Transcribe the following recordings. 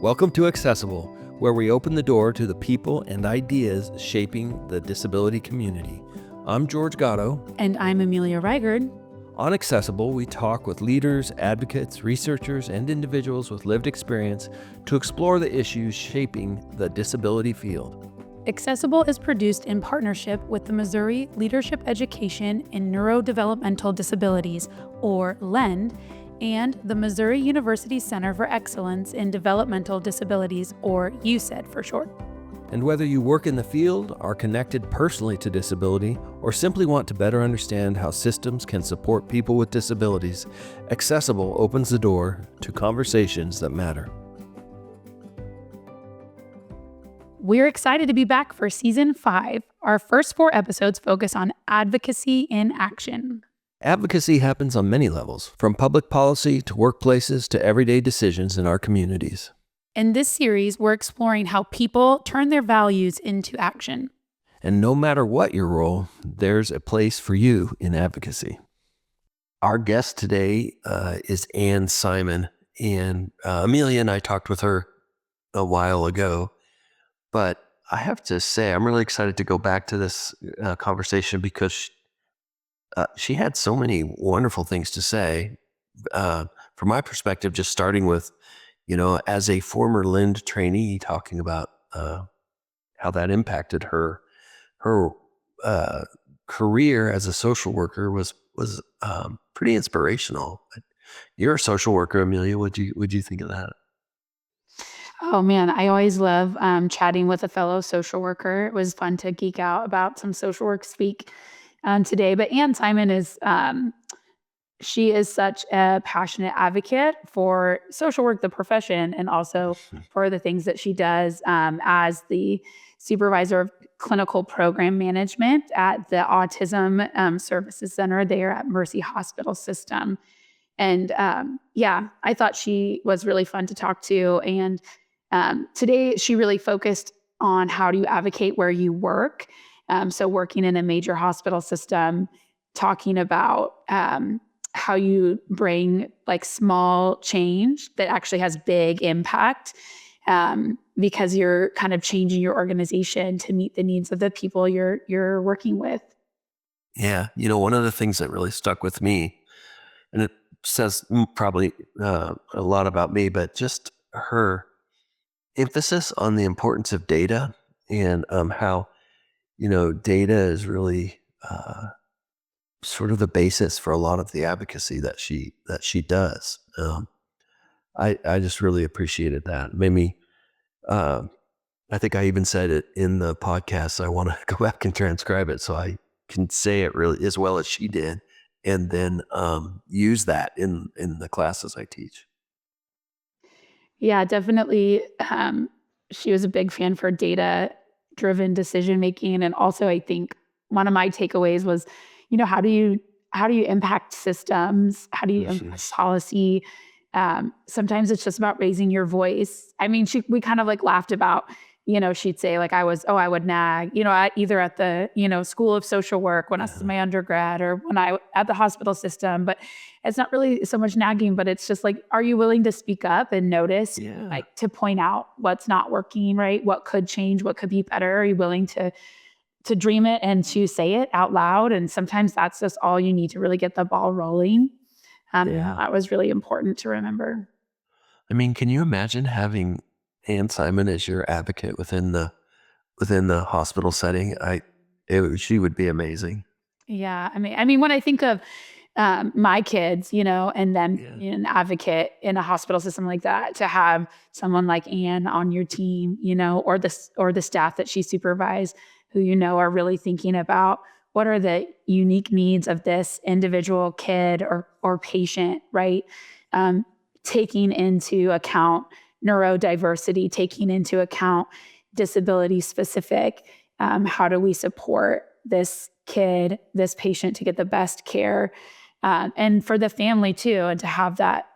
Welcome to Accessible, where we open the door to the people and ideas shaping the disability community. I'm George Gatto. And I'm Amelia Reigard. On Accessible, we talk with leaders, advocates, researchers, and individuals with lived experience to explore the issues shaping the disability field. Accessible is produced in partnership with the Missouri Leadership Education in Neurodevelopmental Disabilities, or LEND, and the Missouri University Center for Excellence in Developmental Disabilities, or UCED for short. And whether you work in the field, are connected personally to disability, or simply want to better understand how systems can support people with disabilities, Accessible opens the door to conversations that matter. We're excited to be back for Season 5. Our first 4 episodes focus on advocacy in action. Advocacy happens on many levels, from public policy to workplaces to everyday decisions in our communities. In this series, we're exploring how people turn their values into action. And no matter what your role, there's a place for you in advocacy. Our guest today is Ann Simon, and Amelia and I talked with her a while ago, but I have to say I'm really excited to go back to this conversation because she had so many wonderful things to say. From my perspective, just starting with, as a former LEND trainee, talking about how that impacted her career as a social worker was pretty inspirational. You're a social worker, Amelia. What'd you think of that? Oh man, I always love chatting with a fellow social worker. It was fun to geek out about some social work speak today. But Ann Simon is, she is such a passionate advocate for social work, the profession, and also for the things that she does as the supervisor of clinical program management at the Autism Services Center there at Mercy Hospital System. And I thought she was really fun to talk to. And today she really focused on how do you advocate where you work. So working in a major hospital system, talking about how you bring like small change that actually has big impact because you're kind of changing your organization to meet the needs of the people you're working with. Yeah. One of the things that really stuck with me, and it says probably a lot about me, but just her emphasis on the importance of data and how data is really sort of the basis for a lot of the advocacy that she does. I just really appreciated that. It made me, I think I even said it in the podcast. I want to go back and transcribe it so I can say it really as well as she did, and then use that in the classes I teach. Yeah, definitely. She was a big fan for data-driven decision making, and also I think one of my takeaways was, how do you impact systems? How do you impact policy? Sometimes it's just about raising your voice. I mean, we kind of like laughed about, she'd say like I would nag, either at the, School of Social Work when I was in my undergrad or when I at the hospital system. But it's not really so much nagging, but it's just like, are you willing to speak up and notice, like to point out what's not working, right? What could change? What could be better? Are you willing to dream it and to say it out loud? And sometimes that's just all you need to really get the ball rolling. That was really important to remember. I mean, can you imagine having Ann Simon as your advocate within the hospital setting? She would be amazing. Yeah. I mean, when I think of my kids, and them being an advocate in a hospital system like that, to have someone like Ann on your team, or the staff that she supervised, who, are really thinking about what are the unique needs of this individual kid or patient, right? Taking into account neurodiversity, taking into account disability specific. How do we support this kid, this patient to get the best care? And for the family too, and to have that,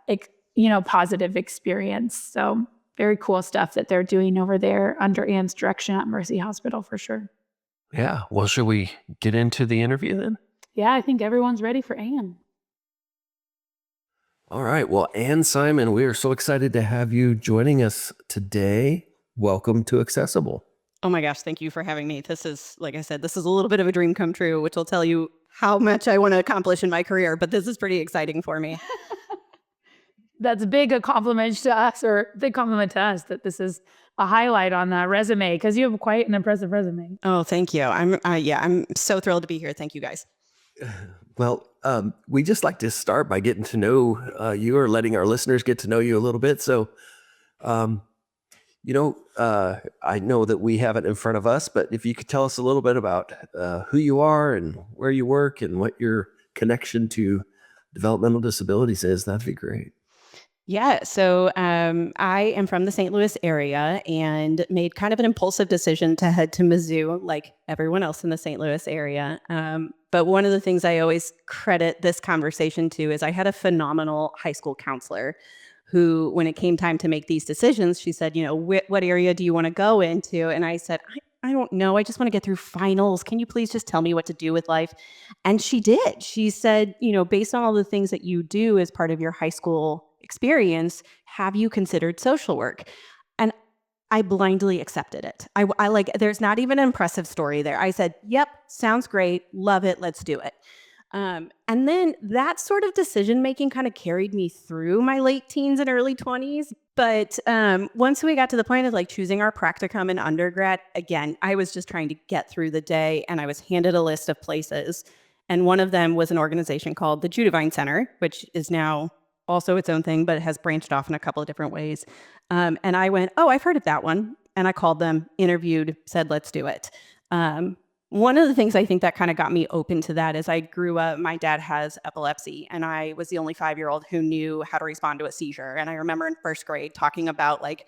positive experience. So very cool stuff that they're doing over there under Ann's direction at Mercy Hospital for sure. Yeah. Well, should we get into the interview then? Yeah, I think everyone's ready for Ann. All right. Well, Ann Simon, we are so excited to have you joining us today. Welcome to Accessible. Oh my gosh, thank you for having me. This is, like I said, this is a little bit of a dream come true, which will tell you how much I want to accomplish in my career, but this is pretty exciting for me. That's a compliment to us, or big compliment to us that this is a highlight on that resume because you have quite an impressive resume. Oh, thank you. I'm so thrilled to be here. Thank you guys. Well, we just like to start by getting to know you or letting our listeners get to know you a little bit. So, um, I know that we have it in front of us, but if you could tell us a little bit about who you are and where you work and what your connection to developmental disabilities is, that'd be great. Yeah, so I am from the St. Louis area and made kind of an impulsive decision to head to Mizzou, like everyone else in the St. Louis area. But one of the things I always credit this conversation to is I had a phenomenal high school counselor who, when it came time to make these decisions, she said, what area do you want to go into? And I said, I don't know. I just want to get through finals. Can you please just tell me what to do with life? And she did. She said, based on all the things that you do as part of your high school experience, have you considered social work? And I blindly accepted it. I like, there's not even an impressive story there. I said, yep, sounds great. Love it. Let's do it. And then that sort of decision making kind of carried me through my late teens and early 20s. But once we got to the point of like choosing our practicum in undergrad, again, I was just trying to get through the day and I was handed a list of places. And one of them was an organization called the Judavine Center, which is now also its own thing, but it has branched off in a couple of different ways. And I went, oh, I've heard of that one. And I called them, interviewed, said, let's do it. One of the things I think that kind of got me open to that is I grew up, my dad has epilepsy, and I was the only 5-year-old who knew how to respond to a seizure. And I remember in first grade talking about like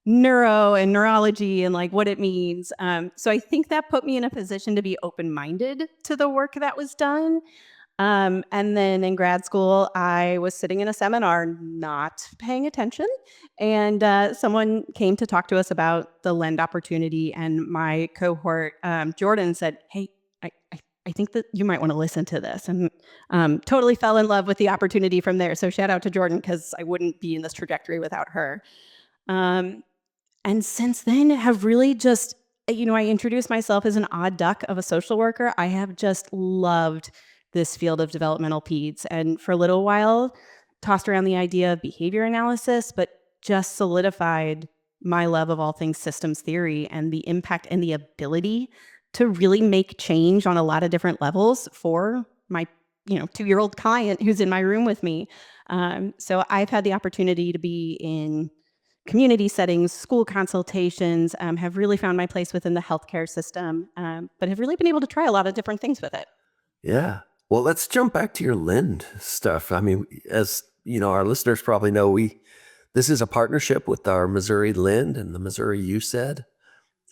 neuro and neurology and like what it means. So I think that put me in a position to be open-minded to the work that was done. And then in grad school, I was sitting in a seminar, not paying attention. And someone came to talk to us about the LEND opportunity. And my cohort, Jordan, said, hey, I think that you might want to listen to this. And totally fell in love with the opportunity from there. So shout out to Jordan, because I wouldn't be in this trajectory without her. And since then, have really just, I introduced myself as an odd duck of a social worker. I have just loved this field of developmental peds. And for a little while, tossed around the idea of behavior analysis, but just solidified my love of all things systems theory and the impact and the ability to really make change on a lot of different levels for my 2-year-old client who's in my room with me. So I've had the opportunity to be in community settings, school consultations, have really found my place within the healthcare system, but have really been able to try a lot of different things with it. Yeah. Well, let's jump back to your Lind stuff. I mean, as you know, our listeners probably know, this is a partnership with our Missouri Lind and the Missouri USAID,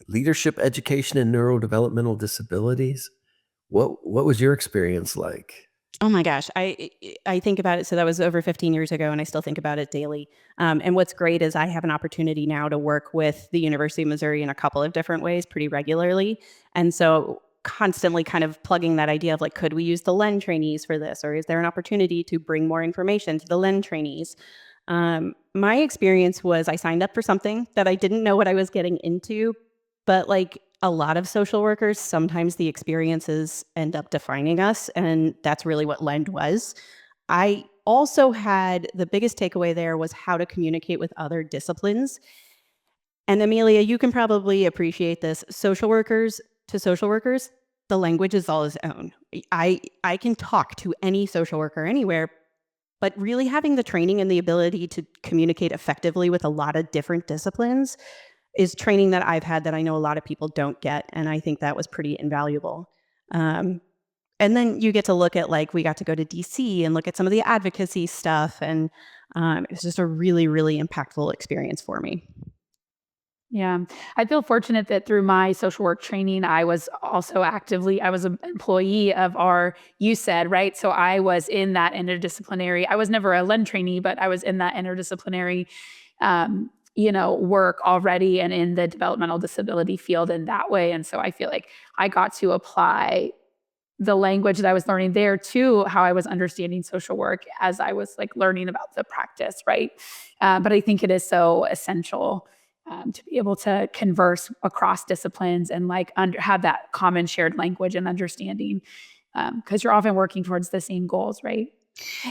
Leadership Education and Neurodevelopmental Disabilities. What was your experience like? Oh my gosh, I think about it. So that was over 15 years ago, and I still think about it daily. And what's great is I have an opportunity now to work with the University of Missouri in a couple of different ways pretty regularly. And so constantly kind of plugging that idea of like, could we use the LEN trainees for this? Or is there an opportunity to bring more information to the LEN trainees? My experience was I signed up for something that I didn't know what I was getting into, but like a lot of social workers, sometimes the experiences end up defining us, and that's really what LEND was. I also had the biggest takeaway there was how to communicate with other disciplines. And Amelia, you can probably appreciate this. Social workers to social workers, the language is all its own. I can talk to any social worker anywhere, but really having the training and the ability to communicate effectively with a lot of different disciplines is training that I've had that I know a lot of people don't get. And I think that was pretty invaluable. And then you get to look at like, we got to go to DC and look at some of the advocacy stuff. And it was just a really, really impactful experience for me. Yeah. I feel fortunate that through my social work training, I was an employee of our USAID, right? So I was in that interdisciplinary, I was never a LEN trainee, but I was in that interdisciplinary, work already and in the developmental disability field in that way. And so I feel like I got to apply the language that I was learning there to how I was understanding social work as I was like learning about the practice, right? But I think it is so essential to be able to converse across disciplines and like have that common shared language and understanding, because you're often working towards the same goals, right?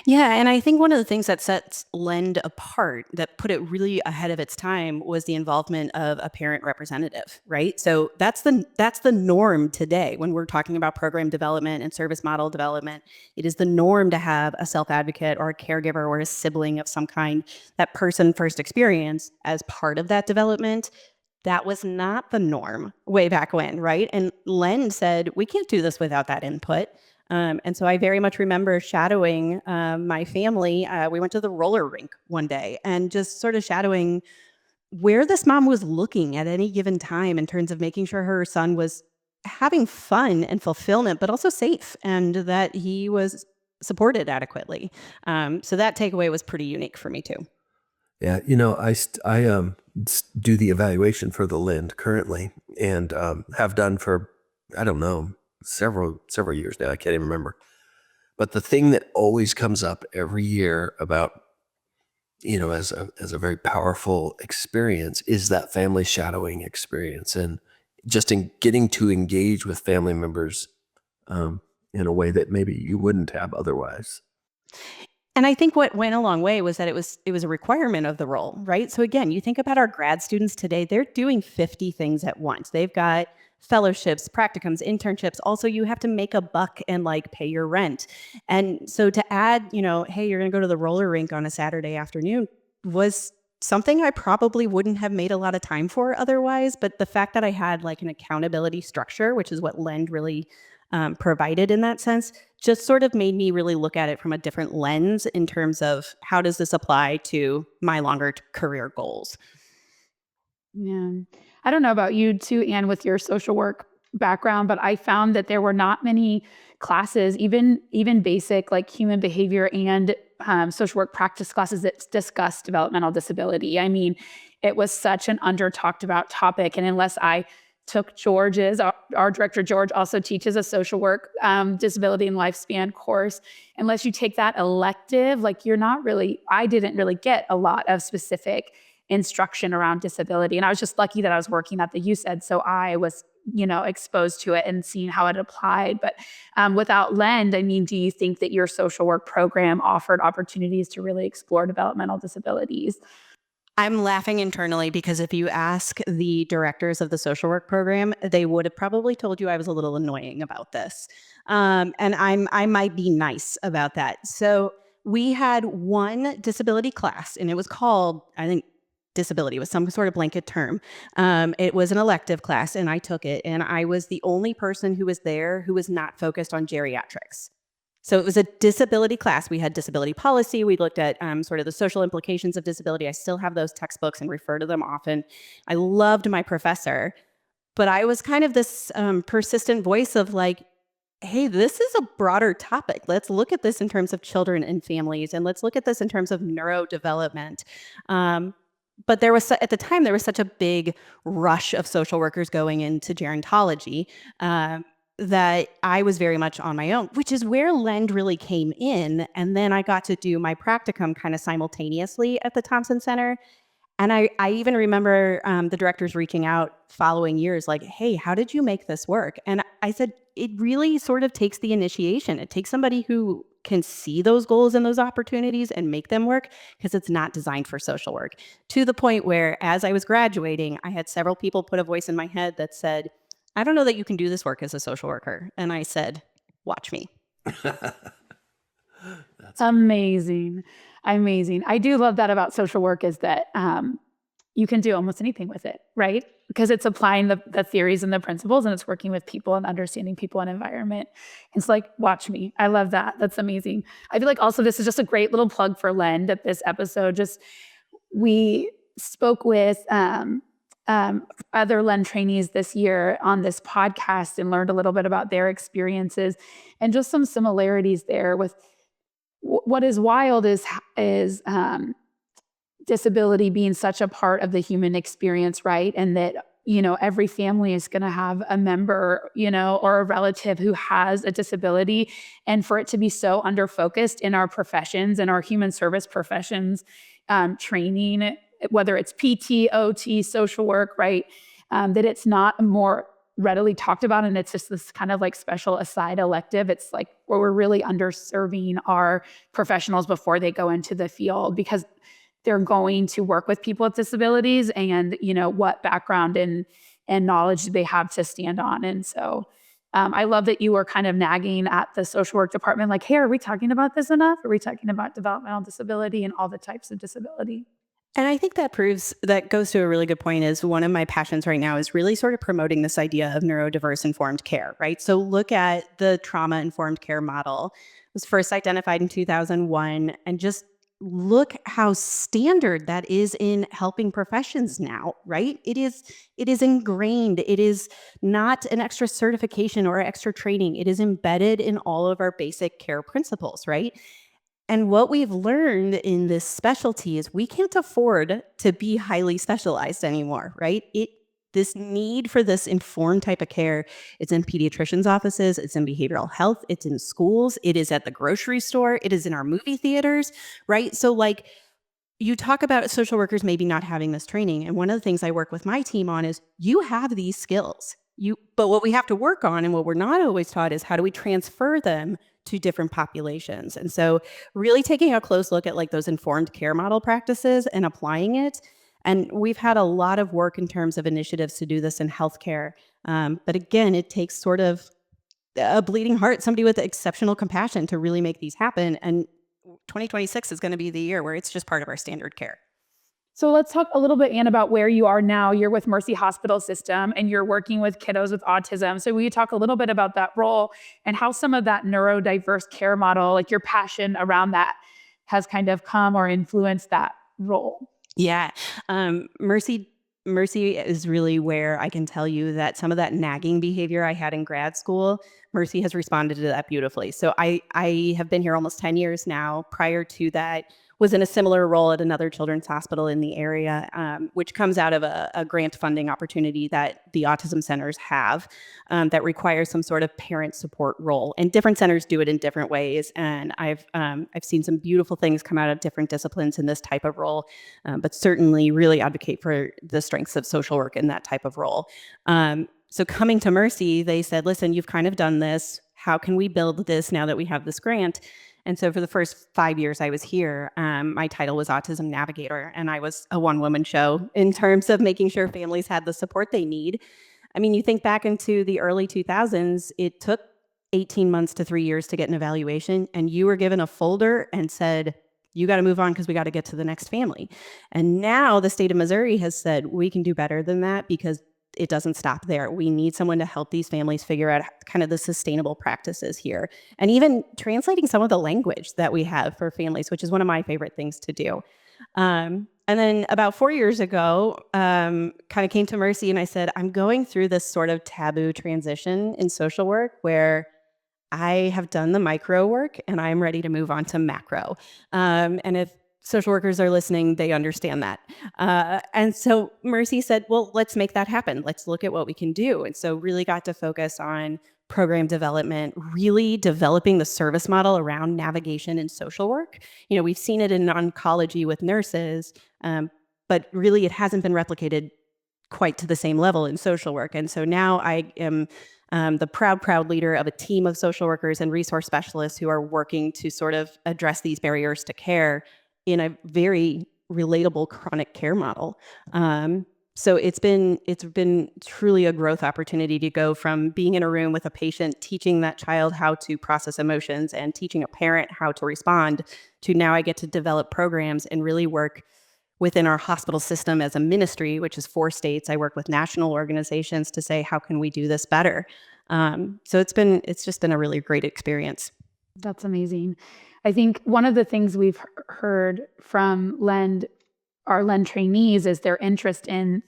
Yeah, and I think one of the things that sets Lend apart, that put it really ahead of its time, was the involvement of a parent representative, right? So that's the norm today when we're talking about program development and service model development. It is the norm to have a self-advocate or a caregiver or a sibling of some kind, that person first experience as part of that development. That was not the norm way back when, right? And Len said, we can't do this without that input. And so I very much remember shadowing my family. We went to the roller rink one day and just sort of shadowing where this mom was looking at any given time in terms of making sure her son was having fun and fulfillment, but also safe, and that he was supported adequately. So that takeaway was pretty unique for me too. Yeah, I do the evaluation for the Lind currently, and have done for, I don't know, several years now. I can't even remember. But the thing that always comes up every year about, as a very powerful experience is that family shadowing experience, and just in getting to engage with family members in a way that maybe you wouldn't have otherwise. And I think what went a long way was that it was a requirement of the role, right? So again, you think about our grad students today, they're doing 50 things at once. They've got fellowships, practicums, internships. Also, you have to make a buck and like pay your rent. And so to add, hey, you're going to go to the roller rink on a Saturday afternoon was something I probably wouldn't have made a lot of time for otherwise. But the fact that I had like an accountability structure, which is what Lend really provided in that sense, just sort of made me really look at it from a different lens in terms of how does this apply to my longer career goals. Yeah. I don't know about you too, Anne, with your social work background, but I found that there were not many classes, even basic like human behavior and social work practice classes that discuss developmental disability. I mean, it was such an under talked about topic. And unless I took our director, George, also teaches a social work disability and lifespan course. Unless you take that elective, like I didn't really get a lot of specific instruction around disability. And I was just lucky that I was working at the USED. So I was, exposed to it and seeing how it applied. But without Lend, I mean, do you think that your social work program offered opportunities to really explore developmental disabilities? I'm laughing internally because if you ask the directors of the social work program, they would have probably told you I was a little annoying about this. And I might be nice about that. So we had one disability class, and it was called, I think, disability was some sort of blanket term. It was an elective class, and I took it, and I was the only person who was there who was not focused on geriatrics. So it was a disability class. We had disability policy. We looked at sort of the social implications of disability. I still have those textbooks and refer to them often. I loved my professor, but I was kind of this persistent voice of like, hey, this is a broader topic. Let's look at this in terms of children and families, and let's look at this in terms of neurodevelopment. But at the time, there was such a big rush of social workers going into gerontology that I was very much on my own, which is where Lend really came in. And then I got to do my practicum kind of simultaneously at the Thompson Center. And I even remember the directors reaching out following years like, hey, how did you make this work? And I said, it really sort of takes the initiation. It takes somebody who can see those goals and those opportunities and make them work, because it's not designed for social work. To the point where as I was graduating, I had several people put a voice in my head that said, I don't know that you can do this work as a social worker. And I said, watch me. That's Amazing. Amazing. I do love that about social work is that you can do almost anything with it, right? Because it's applying the theories and the principles, and it's working with people and understanding people and environment. It's like, watch me. I love that. That's amazing. I feel like also this is just a great little plug for Lend at this episode. Just we spoke with other Lend trainees this year on this podcast and learned a little bit about their experiences and just some similarities there with what is wild is disability being such a part of the human experience, right? And that, every family is going to have a member, or a relative who has a disability. And for it to be so under focused in our professions and our human service professions, training, whether it's PT, OT, social work, right? That it's not more readily talked about. And it's just this kind of like special aside elective. It's like where we're really underserving our professionals before they go into the field, because they're going to work with people with disabilities, and what background and knowledge do they have to stand on. And so I love that you were kind of nagging at the social work department, like, hey, are we talking about this enough? Are we talking about developmental disability and all the types of disability? And I think that goes to a really good point. Is one of my passions right now is really sort of promoting this idea of neurodiverse informed care, right? So look at the trauma informed care model. It was first identified in 2001, and just look how standard that is in helping professions now, right? It is ingrained. It is not an extra certification or extra training. It is embedded in all of our basic care principles, right? And what we've learned in this specialty is we can't afford to be highly specialized anymore, right? This need for this informed type of care, it's in pediatricians' offices, it's in behavioral health, it's in schools, it is at the grocery store, it is in our movie theaters, right? So like, you talk about social workers maybe not having this training. And one of the things I work with my team on is you have these skills. But what we have to work on, and what we're not always taught, is how do we transfer them to different populations. And so really taking a close look at like those informed care model practices and applying it. And we've had a lot of work in terms of initiatives to do this in healthcare. But again, it takes sort of a bleeding heart, somebody with exceptional compassion to really make these happen. And 2026 is going to be the year where it's just part of our standard care. So let's talk a little bit, Anne, about where you are now. You're with Mercy Hospital System, and you're working with kiddos with autism. So will you talk a little bit about that role and how some of that neurodiverse care model, like your passion around that, has kind of come or influenced that role? Yeah. Mercy is really where I can tell you that some of that nagging behavior I had in grad school, Mercy has responded to that beautifully. So I have been here almost 10 years now. Prior to that, was in a similar role at another children's hospital in the area, which comes out of a grant funding opportunity that the autism centers have, that requires some sort of parent support role. And different centers do it in different ways. And I've seen some beautiful things come out of different disciplines in this type of role, but certainly really advocate for the strengths of social work in that type of role. So coming to Mercy, they said, listen, you've kind of done this. How can we build this now that we have this grant? And so for the first 5 years I was here, my title was Autism Navigator, and I was a one-woman show in terms of making sure families had the support they need. I mean, you think back into the early 2000s, it took 18 months to 3 years to get an evaluation, and you were given a folder and said, you got to move on because we got to get to the next family. And now the state of Missouri has said, we can do better than that because it doesn't stop there. We need someone to help these families figure out kind of the sustainable practices here, and even translating some of the language that we have for families, which is one of my favorite things to do. And then about 4 years ago, kind of came to Mercy and I said, I'm going through this sort of taboo transition in social work where I have done the micro work and I'm ready to move on to macro. And if social workers are listening, they understand that. And so Mercy said, well, let's make that happen. Let's look at what we can do. And so really got to focus on program development, really developing the service model around navigation and social work. We've seen it in oncology with nurses, but really it hasn't been replicated quite to the same level in social work. And so now I am the proud leader of a team of social workers and resource specialists who are working to sort of address these barriers to care in a very relatable chronic care model. So it's been truly a growth opportunity to go from being in a room with a patient, teaching that child how to process emotions and teaching a parent how to respond, to now I get to develop programs and really work within our hospital system as a ministry, which is 4 states. I work with national organizations to say, how can we do this better? So it's just been a really great experience. That's amazing. I think one of the things we've heard from our LEND trainees is their interest in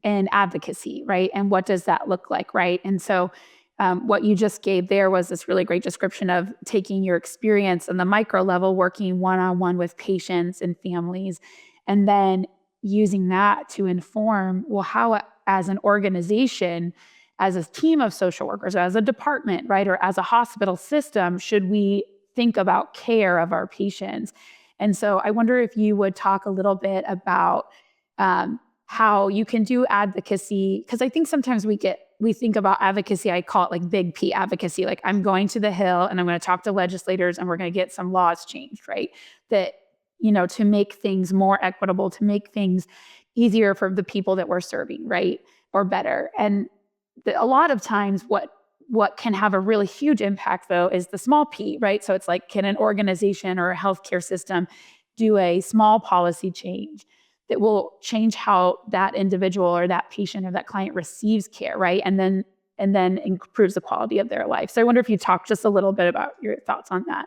advocacy, right? And what does that look like, right? And so what you just gave there was this really great description of taking your experience on the micro level, working one-on-one with patients and families, and then using that to inform, well, how as an organization, as a team of social workers, or as a department, right, or as a hospital system, should we think about care of our patients? And so I wonder if you would talk a little bit about how you can do advocacy, because I think sometimes we think about advocacy, I call it like big P advocacy, like I'm going to the Hill and I'm going to talk to legislators and we're going to get some laws changed, right? That, to make things more equitable, to make things easier for the people that we're serving, right? Or better. And a lot of times what can have a really huge impact, though, is the small p, right? So it's like, can an organization or a healthcare system do a small policy change that will change how that individual or that patient or that client receives care, right? And then improves the quality of their life. So I wonder if you talk just a little bit about your thoughts on that.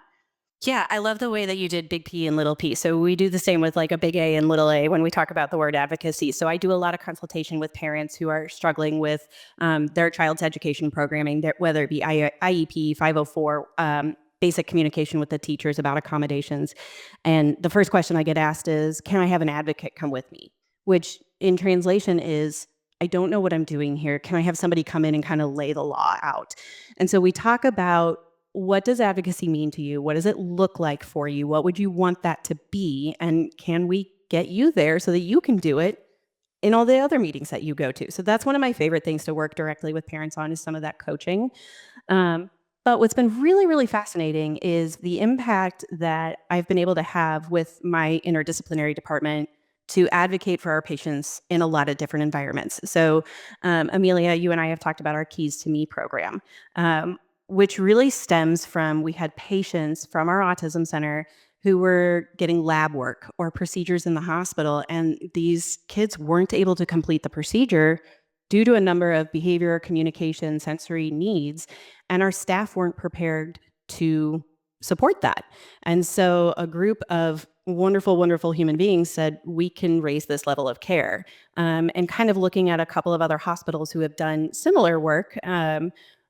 Yeah, I love the way that you did big P and little p. So we do the same with like a big A and little a when we talk about the word advocacy. So I do a lot of consultation with parents who are struggling with their child's education programming, whether it be IEP, 504, basic communication with the teachers about accommodations. And the first question I get asked is, can I have an advocate come with me? Which in translation is, I don't know what I'm doing here. Can I have somebody come in and kind of lay the law out? And so we talk about, what does advocacy mean to you? What does it look like for you? What would you want that to be? And can we get you there so that you can do it in all the other meetings that you go to? So that's one of my favorite things to work directly with parents on, is some of that coaching. But what's been really, really fascinating is the impact that I've been able to have with my interdisciplinary department to advocate for our patients in a lot of different environments. So Amelia, you and I have talked about our Keys to Me program, which really stems from, we had patients from our autism center who were getting lab work or procedures in the hospital, and these kids weren't able to complete the procedure due to a number of behavior, communication, sensory needs, and our staff weren't prepared to support that. And so a group of wonderful, wonderful human beings said, we can raise this level of care. And kind of looking at a couple of other hospitals who have done similar work,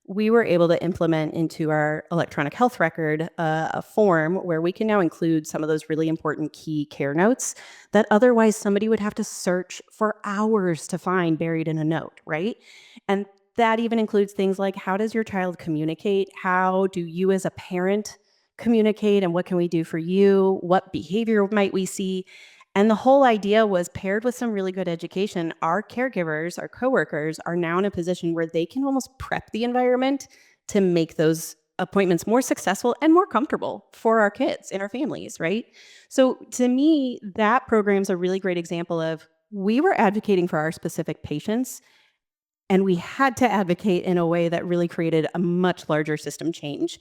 we were able to implement into our electronic health record a form where we can now include some of those really important key care notes that otherwise somebody would have to search for hours to find buried in a note, right? And that even includes things like, how does your child communicate? How do you as a parent communicate? And what can we do for you? What behavior might we see? And the whole idea was, paired with some really good education, our caregivers, our coworkers are now in a position where they can almost prep the environment to make those appointments more successful and more comfortable for our kids and our families, right? So to me, that program's a really great example of, we were advocating for our specific patients, and we had to advocate in a way that really created a much larger system change,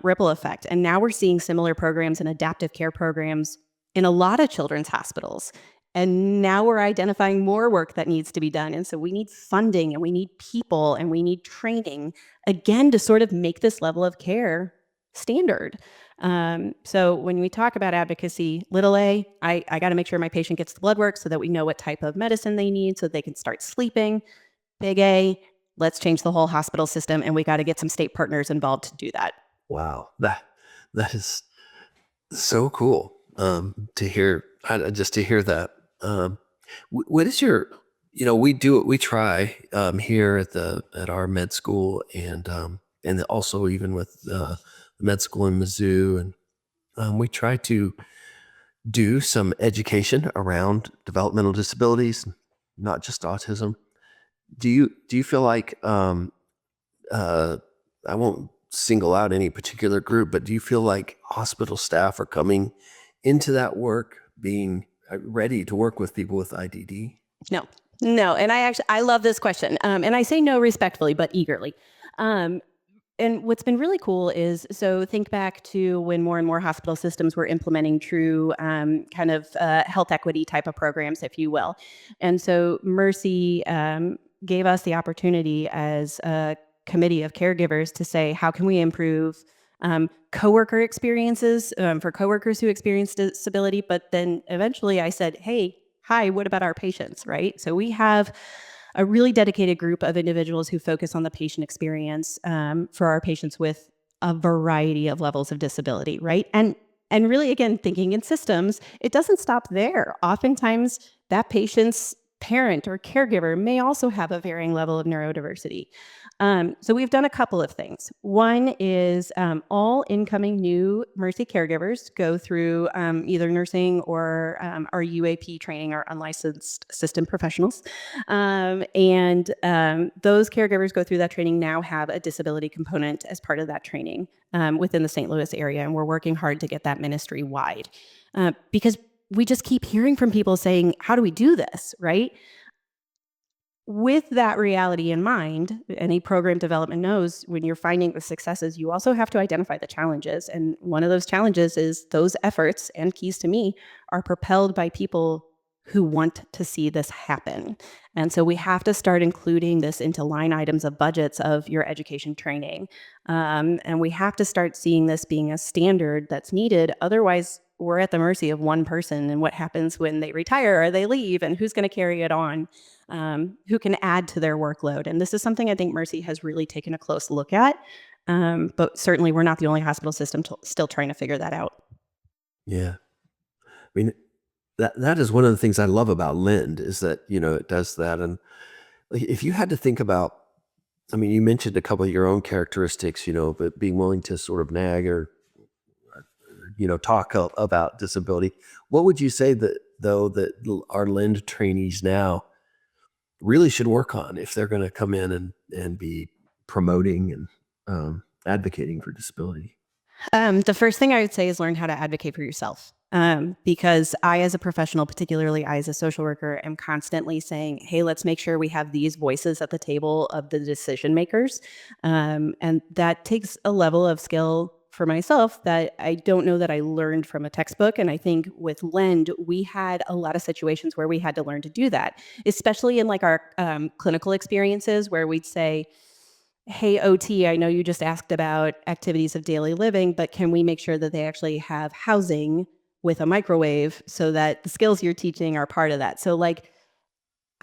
ripple effect. And now we're seeing similar programs and adaptive care programs in a lot of children's hospitals. And now we're identifying more work that needs to be done. And so we need funding, and we need people, and we need training, again, to sort of make this level of care standard. So when we talk about advocacy, little a, I got to make sure my patient gets the blood work so that we know what type of medicine they need so they can start sleeping. Big A, let's change the whole hospital system, and we got to get some state partners involved to do that. Wow, that is so cool to hear. Just to hear that. What is your? We try here at our med school, and also even with the med school in Mizzou, and we try to do some education around developmental disabilities, not just autism. Do you feel like I won't single out any particular group, but do you feel like hospital staff are coming into that work being ready to work with people with IDD? No. And I love this question. And I say no respectfully, but eagerly. And what's been really cool is, so think back to when more and more hospital systems were implementing true kind of health equity type of programs, if you will. And so Mercy gave us the opportunity as a committee of caregivers to say, how can we improve coworker experiences for coworkers who experience disability? But then eventually I said, hey, hi, what about our patients, right? So we have a really dedicated group of individuals who focus on the patient experience for our patients with a variety of levels of disability, right? And really, again, thinking in systems, it doesn't stop there. Oftentimes, that patient's parent or caregiver may also have a varying level of neurodiversity. So we've done a couple of things. One is all incoming new Mercy caregivers go through either nursing or our UAP training, or unlicensed assistant professionals. And those caregivers go through that training now have a disability component as part of that training within the St. Louis area. And we're working hard to get that ministry wide because we just keep hearing from people saying, how do we do this, right? With that reality in mind, any program development knows when you're finding the successes, you also have to identify the challenges. And one of those challenges is those efforts, and keys to me, are propelled by people who want to see this happen. And so we have to start including this into line items of budgets of your education training. And we have to start seeing this being a standard that's needed. Otherwise, we're at the mercy of one person, and what happens when they retire or they leave, and who's going to carry it on, who can add to their workload. And this is something I think Mercy has really taken a close look at. But certainly we're not the only hospital system still trying to figure that out. Yeah. I mean, that is one of the things I love about Lind, is that, it does that. And if you had to think about, I mean, you mentioned a couple of your own characteristics, but being willing to sort of nag or, talk about disability. What would you say that our Lind trainees now really should work on if they're going to come in and be promoting and advocating for disability? The first thing I would say is learn how to advocate for yourself. Because I, as a professional, particularly I as a social worker, am constantly saying, hey, let's make sure we have these voices at the table of the decision makers. And that takes a level of skill for myself that I don't know that I learned from a textbook. And I think with Lend, we had a lot of situations where we had to learn to do that, especially in like our clinical experiences where we'd say, hey, OT, I know you just asked about activities of daily living, but can we make sure that they actually have housing with a microwave so that the skills you're teaching are part of that? So like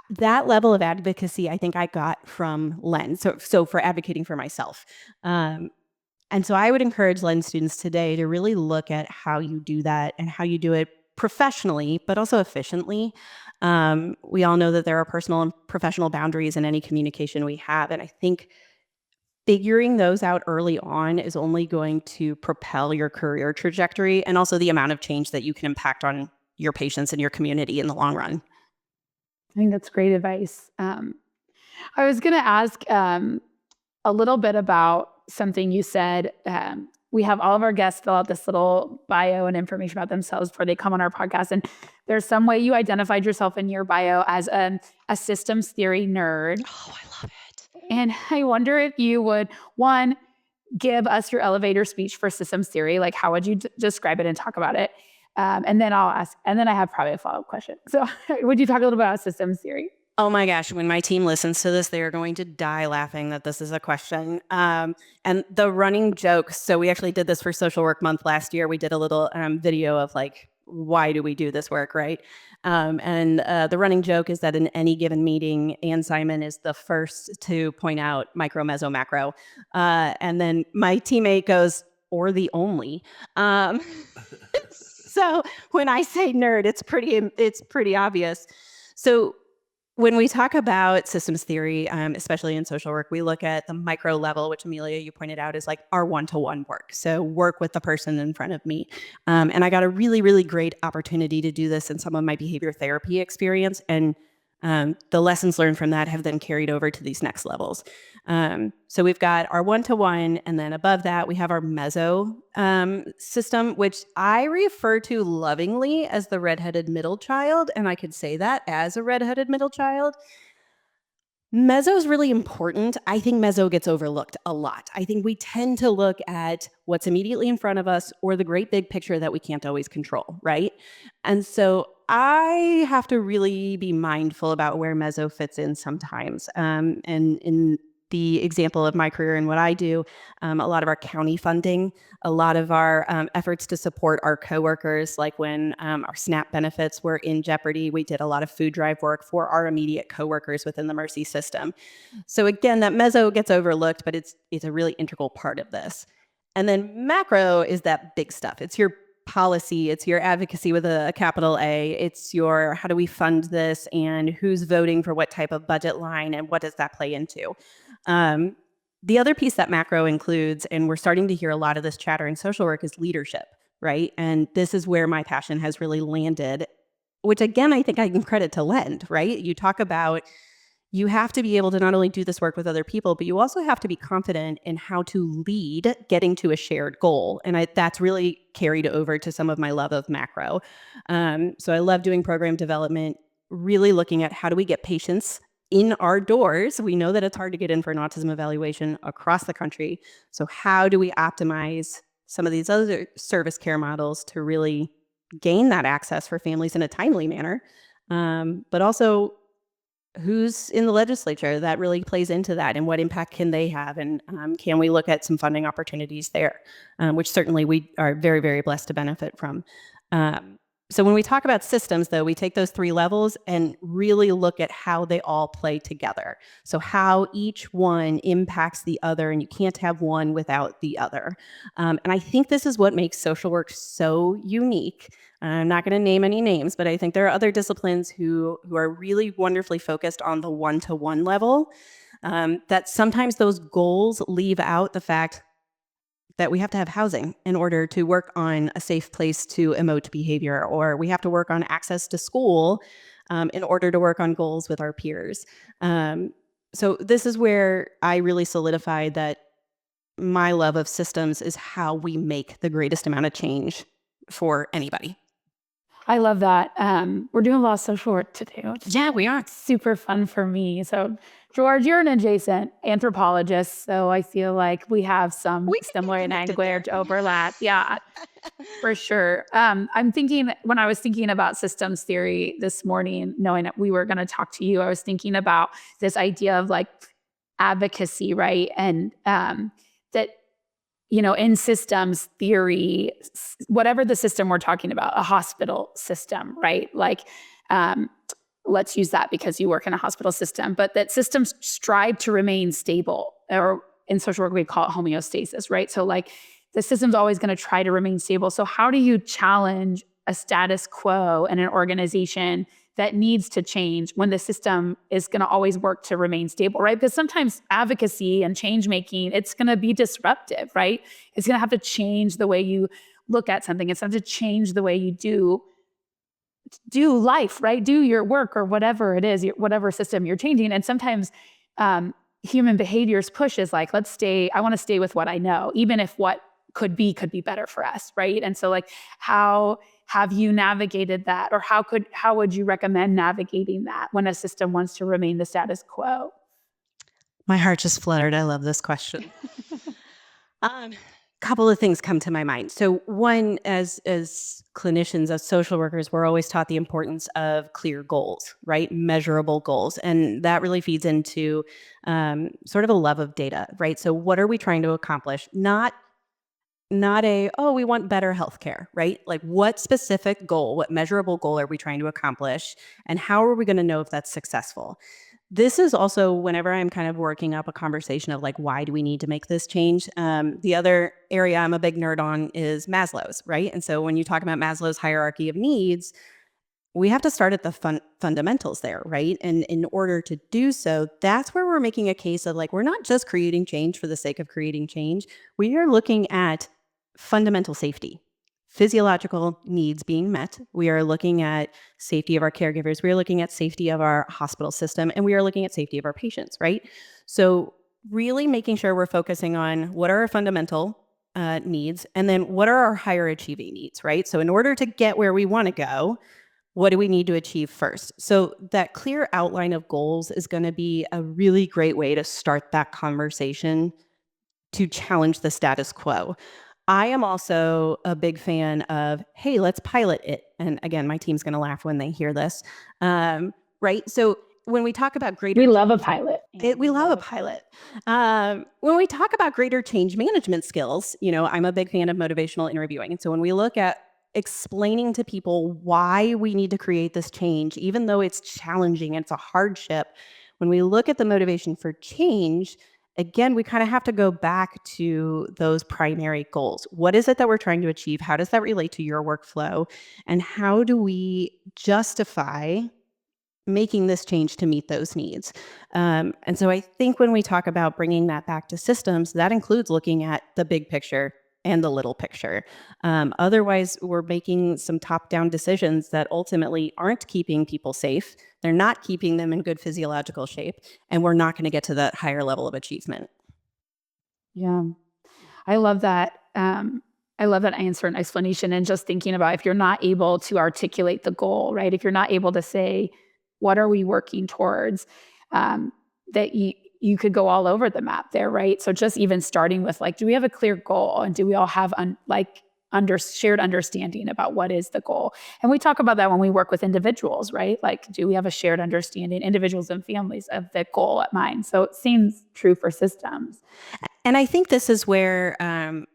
that level of advocacy, I think I got from Len. So for advocating for myself. And so I would encourage Len students today to really look at how you do that and how you do it professionally, but also efficiently. We all know that there are personal and professional boundaries in any communication we have. And I think figuring those out early on is only going to propel your career trajectory and also the amount of change that you can impact on your patients and your community in the long run. I think that's great advice. I was going to ask a little bit about something you said. We have all of our guests fill out this little bio and information about themselves before they come on our podcast. And there's some way you identified yourself in your bio as a systems theory nerd. Oh, I love it. And I wonder if you would, one, give us your elevator speech for systems theory. Like, how would you describe it and talk about it? And then I'll ask, and then I have probably a follow-up question. So would you talk a little bit about systems theory? Oh my gosh, when my team listens to this, they are going to die laughing that this is a question. And the running joke, so we actually did this for Social Work Month last year. We did a little video of like, why do we do this work, right? And the running joke is that in any given meeting, Ann Simon is the first to point out micro, meso, macro. And then my teammate goes, or the only. So when I say nerd, it's pretty obvious. So when we talk about systems theory, especially in social work, we look at the micro level, which Amelia, you pointed out, is like our one-to-one work. So work with the person in front of me. And I got a really, really great opportunity to do this in some of my behavior therapy experience. And the lessons learned from that have then carried over to these next levels. So we've got our one-to-one, and then above that, we have our meso system, which I refer to lovingly as the redheaded middle child, and I could say that as a redheaded middle child. Meso is really important. I think meso gets overlooked a lot. I think we tend to look at what's immediately in front of us or the great big picture that we can't always control, right? And so I have to really be mindful about where meso fits in sometimes. And in the example of my career and what I do, a lot of our county funding, a lot of our efforts to support our coworkers, like when our SNAP benefits were in jeopardy, we did a lot of food drive work for our immediate coworkers within the Mercy system. So again, that meso gets overlooked, but it's a really integral part of this. And then macro is that big stuff. It's your policy, it's your advocacy with a capital A, it's your how do we fund this and who's voting for what type of budget line and what does that play into. The other piece that macro includes, and we're starting to hear a lot of this chatter in social work, is leadership, right? And this is where my passion has really landed, which again, I think I can credit to Lend, right? You talk about you have to be able to not only do this work with other people, but you also have to be confident in how to lead getting to a shared goal. And that's really carried over to some of my love of macro. So I love doing program development, really looking at how do we get patients in our doors. We know that it's hard to get in for an autism evaluation across the country. So how do we optimize some of these other service care models to really gain that access for families in a timely manner? But also, who's in the legislature that really plays into that, and what impact can they have, and can we look at some funding opportunities there, which certainly we are very, very blessed to benefit from. So when we talk about systems, though, we take those 3 levels and really look at how they all play together. So how each one impacts the other, and you can't have one without the other. And I think this is what makes social work so unique. I'm not going to name any names, but I think there are other disciplines who are really wonderfully focused on the one-to-one level, that sometimes those goals leave out the fact that we have to have housing in order to work on a safe place to emote behavior, or we have to work on access to school in order to work on goals with our peers. So this is where I really solidified that my love of systems is how we make the greatest amount of change for anybody. I love that. We're doing a lot of social work today, which is Yeah, we are. super fun for me. So, George, you're an adjacent anthropologist, so I feel like we have some We can get similar connected language there. overlap. Yeah, for sure. I'm thinking when I was thinking about systems theory this morning, knowing that we were going to talk to you, I was thinking about this idea of like advocacy, right? And that in systems theory, whatever the system we're talking about, a hospital system, right? Like, let's use that because you work in a hospital system, but that systems strive to remain stable, or in social work, we call it homeostasis, right? So like the system's always going to try to remain stable. So how do you challenge a status quo in an organization that needs to change when the system is going to always work to remain stable, right? Because sometimes advocacy and change making, it's going to be disruptive, right? It's going to have to change the way you look at something. It's going to have to change the way you do life, right? Do your work or whatever it is, whatever system you're changing. And sometimes human behavior's push is like, I want to stay with what I know, even if what could be better for us, right? And so like, how have you navigated that? Or how would you recommend navigating that when a system wants to remain the status quo? My heart just fluttered. I love this question. Couple of things come to my mind. So one, as clinicians, as social workers, we're always taught the importance of clear goals, right? Measurable goals. And that really feeds into sort of a love of data, right? So what are we trying to accomplish? Not we want better healthcare, right? Like what specific goal, what measurable goal are we trying to accomplish? And how are we going to know if that's successful? This is also whenever I'm kind of working up a conversation of like, why do we need to make this change? The other area I'm a big nerd on is Maslow's, right? And so when you talk about Maslow's hierarchy of needs, we have to start at the fundamentals there, right? And in order to do so, that's where we're making a case of like, we're not just creating change for the sake of creating change. We are looking at fundamental safety, physiological needs being met. We are looking at safety of our caregivers. We are looking at safety of our hospital system, and we are looking at safety of our patients, right? So really making sure we're focusing on what are our fundamental needs, and then what are our higher achieving needs, right? So in order to get where we want to go, what do we need to achieve first? So that clear outline of goals is going to be a really great way to start that conversation to challenge the status quo. I am also a big fan of, hey, let's pilot it. And again, my team's going to laugh when they hear this, right? So when we talk about greater... We love a pilot. We love a pilot. When we talk about greater change management skills, I'm a big fan of motivational interviewing. And so when we look at explaining to people why we need to create this change, even though it's challenging and it's a hardship, when we look at the motivation for change, again, we kind of have to go back to those primary goals. What is it that we're trying to achieve? How does that relate to your workflow? And how do we justify making this change to meet those needs? And so I think when we talk about bringing that back to systems, that includes looking at the big picture and the little picture. Otherwise, we're making some top-down decisions that ultimately aren't keeping people safe. They're not keeping them in good physiological shape, and we're not going to get to that higher level of achievement. Yeah. I love that. I love that answer and explanation. And just thinking about if you're not able to articulate the goal, right? If you're not able to say, what are we working towards? That you could go all over the map there, right? So just even starting with like, do we have a clear goal, and do we all have shared understanding about what is the goal? And we talk about that when we work with individuals, right? Like, do we have a shared understanding, individuals and families, of the goal at mind? So it seems true for systems. And I think this is where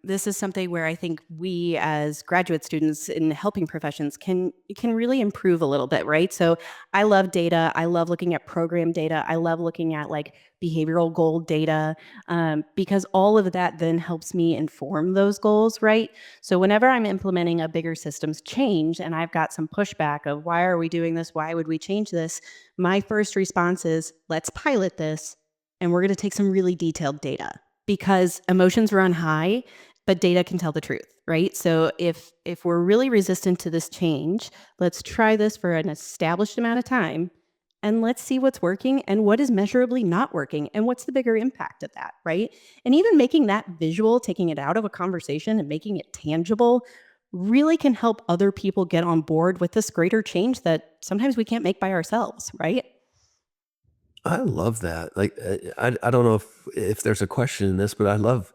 this is something where I think we as graduate students in helping professions can really improve a little bit, right? So I love data. I love looking at program data. I love looking at like behavioral goal data, because all of that then helps me inform those goals, right? So whenever I'm implementing a bigger systems change and I've got some pushback of why are we doing this? Why would we change this? My first response is, let's pilot this, and we're going to take some really detailed data, because emotions run high, but data can tell the truth, right? So if we're really resistant to this change, let's try this for an established amount of time, and let's see what's working and what is measurably not working, and what's the bigger impact of that, right? And even making that visual, taking it out of a conversation and making it tangible, really can help other people get on board with this greater change that sometimes we can't make by ourselves, right? I love that. Like, I don't know if there's a question in this, but I love,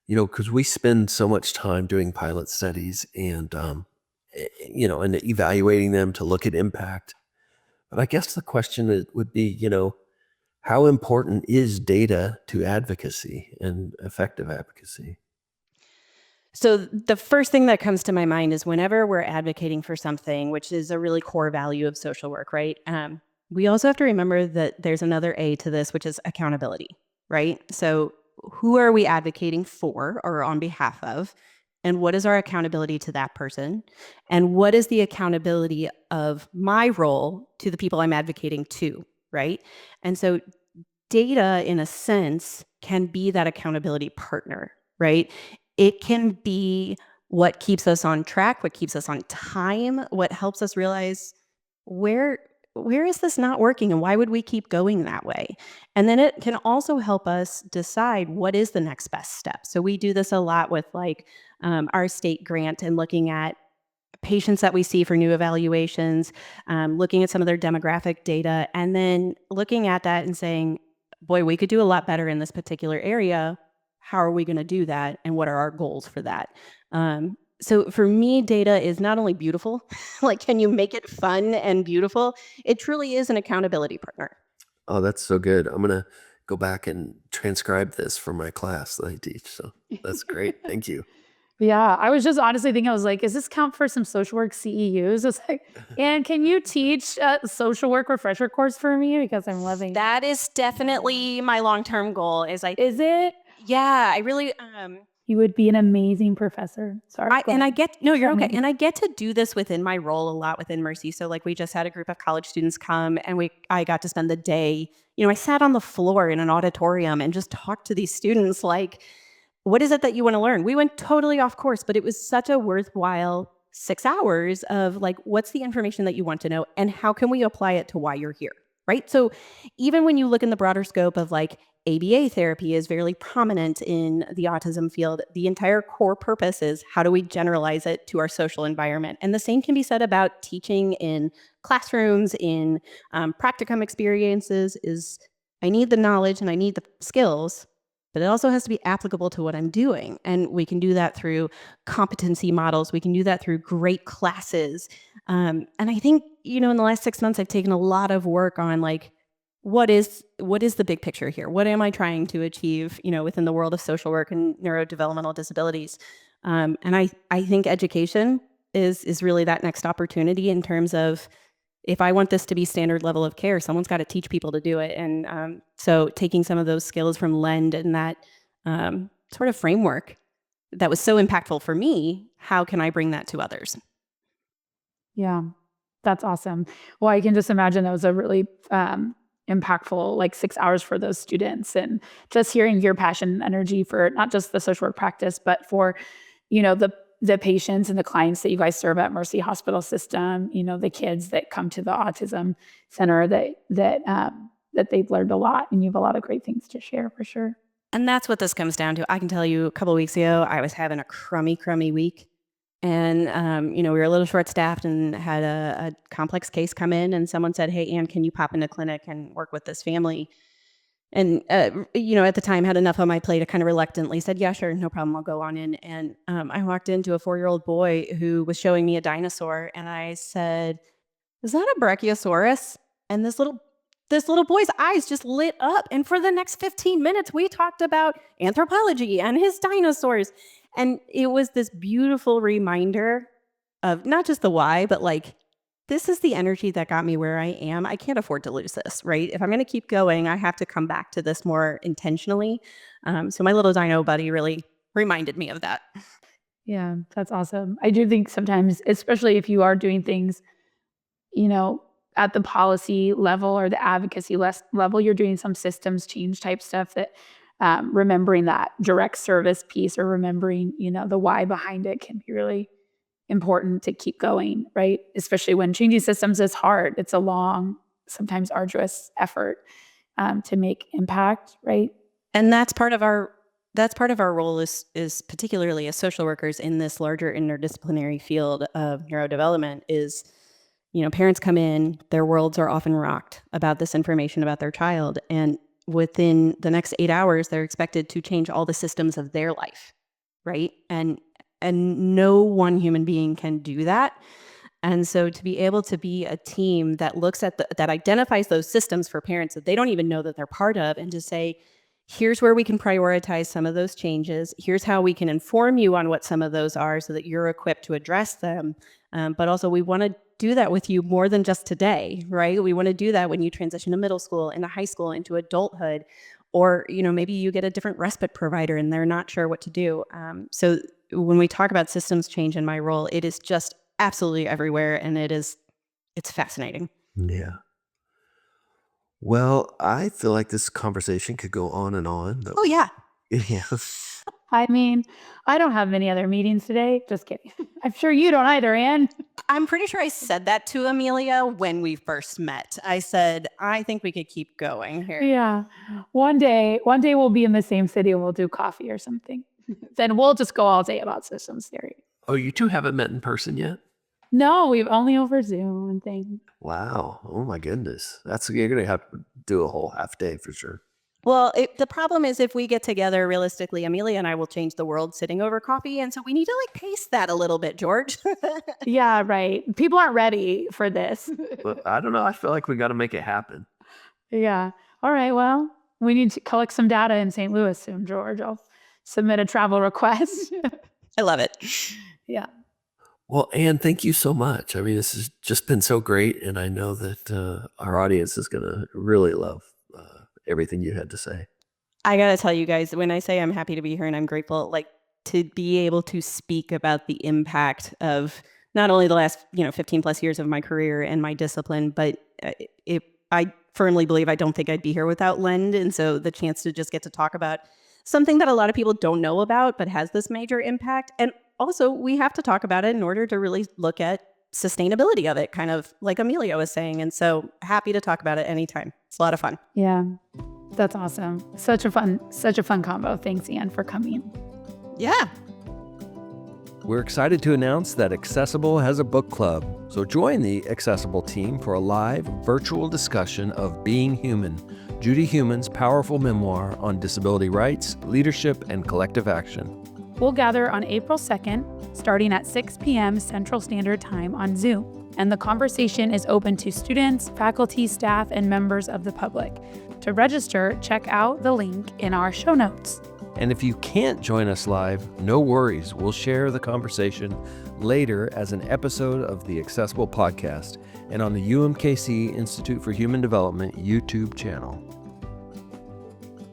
because we spend so much time doing pilot studies and, and evaluating them to look at impact. But I guess the question would be, how important is data to advocacy and effective advocacy? So the first thing that comes to my mind is whenever we're advocating for something, which is a really core value of social work, right? We also have to remember that there's another A to this, which is accountability, right? So who are we advocating for or on behalf of? And what is our accountability to that person? And what is the accountability of my role to the people I'm advocating to, right? And so data, in a sense, can be that accountability partner, right? It can be what keeps us on track, what keeps us on time, what helps us realize where is this not working and why would we keep going that way? And then it can also help us decide what is the next best step. So we do this a lot with like our state grant and looking at patients that we see for new evaluations, looking at some of their demographic data, and then looking at that and saying, boy, we could do a lot better in this particular area. How are we going to do that? And what are our goals for that? So for me, data is not only beautiful, like, can you make it fun and beautiful? It truly is an accountability partner. Oh, that's so good. I'm going to go back and transcribe this for my class that I teach. So that's great. Thank you. Yeah, I was just honestly thinking, I was like, does this count for some social work CEUs? I was like, and can you teach a social work refresher course for me? Because I'm loving That is definitely my long-term goal. Is it? Yeah, I really You would be an amazing professor. Sorry. I get, no, you're okay. And I get to do this within my role a lot within Mercy. So like we just had a group of college students come and I got to spend the day, I sat on the floor in an auditorium and just talked to these students like, what is it that you want to learn? We went totally off course, but it was such a worthwhile 6 hours of like, what's the information that you want to know and how can we apply it to why you're here, right? So even when you look in the broader scope of like ABA therapy is very prominent in the autism field, the entire core purpose is how do we generalize it to our social environment? And the same can be said about teaching in classrooms, in practicum experiences is I need the knowledge and I need the skills, but it also has to be applicable to what I'm doing. And we can do that through competency models. We can do that through great classes. And I think, in the last 6 months, I've taken a lot of work on like, what is the big picture here? What am I trying to achieve, within the world of social work and neurodevelopmental disabilities? And I think education is really that next opportunity in terms of if I want this to be standard level of care, someone's got to teach people to do it. And so taking some of those skills from Lend and that sort of framework that was so impactful for me, how can I bring that to others? Yeah, that's awesome. Well, I can just imagine that was a really impactful, like 6 hours for those students, and just hearing your passion and energy for not just the social work practice, but for, the patients and the clients that you guys serve at Mercy Hospital System, the kids that come to the Autism Center that they've learned a lot, and you have a lot of great things to share for sure. And that's what this comes down to. I can tell you a couple of weeks ago, I was having a crummy week. And, we were a little short-staffed and had a complex case come in, and someone said, "Hey, Ann, can you pop into clinic and work with this family?" And, at the time had enough on my plate. I kind of reluctantly said, "Yeah, sure, no problem. I'll go on in." And I walked into a 4-year-old boy who was showing me a dinosaur, and I said, "Is that a Brachiosaurus?" And this little boy's eyes just lit up. And for the next 15 minutes, we talked about anthropology and his dinosaurs. And it was this beautiful reminder of not just the why, but like, this is the energy that got me where I am. I can't afford to lose this, right? If I'm going to keep going, I have to come back to this more intentionally. So my little dino buddy really reminded me of that. Yeah, that's awesome. I do think sometimes, especially if you are doing things, you know, at the policy level or the advocacy level, you're doing some systems change type stuff that remembering that direct service piece or remembering, the why behind it can be really important to keep going, right? Especially when changing systems is hard. It's a long, sometimes arduous effort to make impact, right? And that's part of our role is particularly as social workers in this larger interdisciplinary field of neurodevelopment is, parents come in, their worlds are often rocked about this information about their child. And within the next 8 hours, they're expected to change all the systems of their life, right? And no one human being can do that. And so to be able to be a team that looks at that identifies those systems for parents that they don't even know that they're part of, and to say, here's where we can prioritize some of those changes. Here's how we can inform you on what some of those are so that you're equipped to address them. But also we want to do that with you more than just today, right? We want to do that when you transition to middle school, into high school, into adulthood, or, maybe you get a different respite provider and they're not sure what to do. So when we talk about systems change in my role, it is just absolutely everywhere. And it's fascinating. Yeah. Well, I feel like this conversation could go on and on. But Oh yeah. yeah. I mean, I don't have many other meetings today. Just kidding. I'm sure you don't either, Ann. I'm pretty sure I said that to Amelia when we first met. I said, I think we could keep going here. Yeah. One day we'll be in the same city and we'll do coffee or something. Then we'll just go all day about systems theory. Oh, you two haven't met in person yet? No, we've only over Zoom and things. Wow. Oh my goodness. You're going to have to do a whole half day for sure. Well, the problem is if we get together, realistically, Amelia and I will change the world sitting over coffee. And so we need to pace that a little bit, George. Yeah, right. People aren't ready for this. But I don't know. I feel like we got to make it happen. Yeah. All right. Well, we need to collect some data in St. Louis soon, George. I'll submit a travel request. I love it. Yeah. Well, Ann, thank you so much. I mean, this has just been so great. And I know that our audience is going to really love everything you had to say. I got to tell you guys, when I say I'm happy to be here and I'm grateful, to be able to speak about the impact of not only the last, 15 plus years of my career and my discipline, but I firmly believe I don't think I'd be here without Lend. And so the chance to just get to talk about something that a lot of people don't know about, but has this major impact. And also we have to talk about it in order to really look at sustainability of it, kind of like Amelia was saying. And so happy to talk about it anytime. It's a lot of fun. Yeah. That's awesome. Such a fun combo. Thanks, Ann, for coming. Yeah. We're excited to announce that Accessible has a book club. So join the Accessible team for a live virtual discussion of Being Human, Judy Human's powerful memoir on disability rights, leadership, and collective action. We'll gather on April 2nd, starting at 6 p.m. Central Standard Time on Zoom, and the conversation is open to students, faculty, staff, and members of the public. To register, check out the link in our show notes. And if you can't join us live, no worries. We'll share the conversation later as an episode of the Accessible Podcast and on the UMKC Institute for Human Development YouTube channel.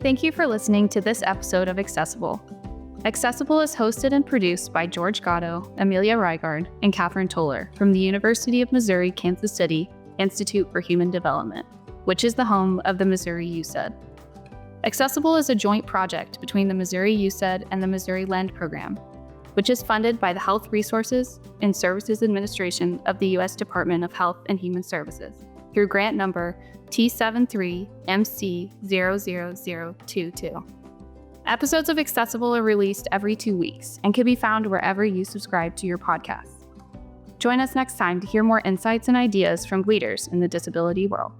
Thank you for listening to this episode of Accessible. Accessible is hosted and produced by George Gatto, Amelia Reigard, and Catherine Toller from the University of Missouri, Kansas City Institute for Human Development, which is the home of the Missouri USED. Accessible is a joint project between the Missouri USED and the Missouri LEND program, which is funded by the Health Resources and Services Administration of the U.S. Department of Health and Human Services through grant number T73MC00022. Episodes of Accessible are released every 2 weeks and can be found wherever you subscribe to your podcasts. Join us next time to hear more insights and ideas from leaders in the disability world.